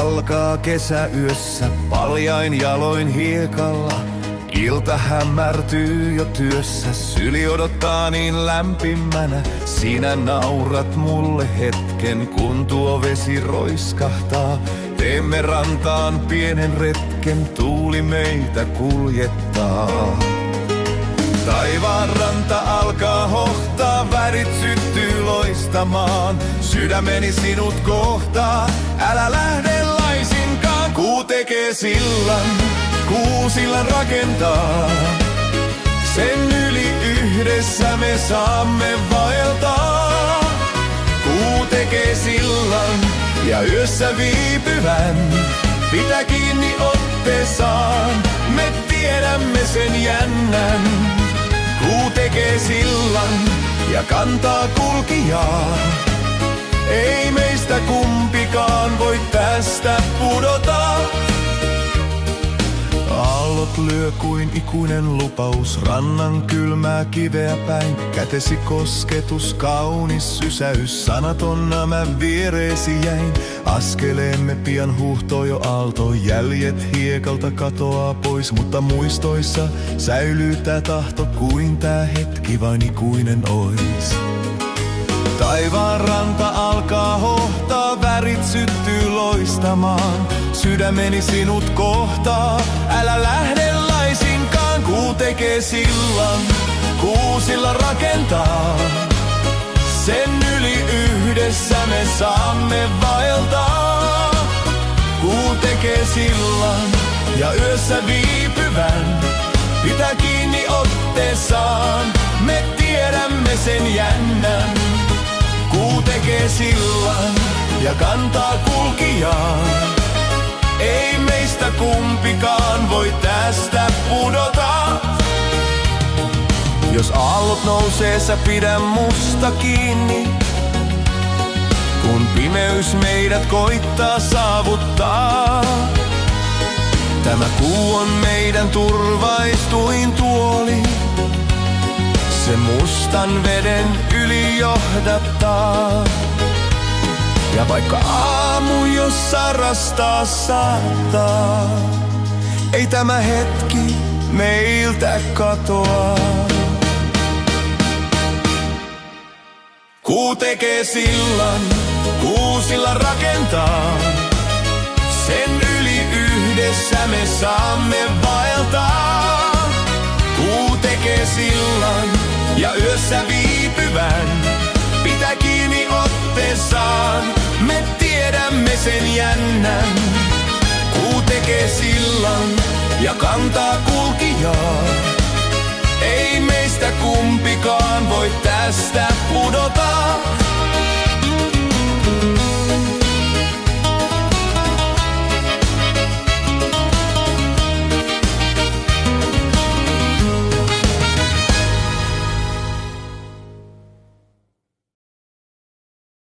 alkaa kesäyössä paljain jaloin hiekalla. Ilta hämärtyy jo työssä, syli odottaa niin lämpimänä. Sinä naurat mulle hetken, kun tuo vesi roiskahtaa. Teemme rantaan pienen retken, tuuli meitä kuljettaa. Taivaan ranta alkaa hohtaa, värit syttyy loistamaan. Sydämeni sinut kohtaa, älä lähde laisinkaan. Kuu tekee sillan, kuu sillan rakentaa. Sen yli yhdessä me saamme vaeltaa. Kuu tekee sillan ja yössä viipyvän. Pitä kiinni otteessaan, me tiedämme sen jännän. Kuu tekee sillan ja kantaa kulkijaa. Ei meistä kumpikaan voi tästä pudota. Aallot lyö kuin ikuinen lupaus rannan kylmää kiveä päin. Kätesi kosketus, kaunis sysäys, sanatonna mä viereesi jäin. Askeleemme pian huuhtoo jo aalto, jäljet hiekalta katoaa pois. Mutta muistoissa säilyy tää tahto, kuin tää hetki vain ikuinen ois. Taivaan ranta alkaa hohtaa, värit syttyy loistamaan. Sydämeni sinut kohtaa, älä lähde laisinkaan. Kuu tekee sillan, kuu sillan rakentaa. Sen yli yhdessä me saamme vaeltaa. Kuu tekee sillan ja yössä viipyvän. Pitä kiinni otteessaan, me tiedämme sen jännän. Kuu tekee sillan ja kantaa kulkijaa. Ei meistä kumpikaan voi tästä pudota. Jos aallot nousee, sä pidä musta kiinni. Kun pimeys meidät koittaa saavuttaa. Tämä kuu on meidän turvaistuin tuoli. Se mustan veden yli johdattaa. Ja vaikka aamu jo sarastaa saattaa, ei tämä hetki meiltä katoa. Kuu tekee sillan, kuu sillan rakentaa. Sen yli yhdessä me saamme vaeltaa. Kuu tekee sillan ja yössä viipyvän. Pitä kiinni otteessaan, me tiedämme sen jännän. Kuu tekee sillan ja kantaa kulkijaa. Ei meistä kumpikaan voi tästä pudota.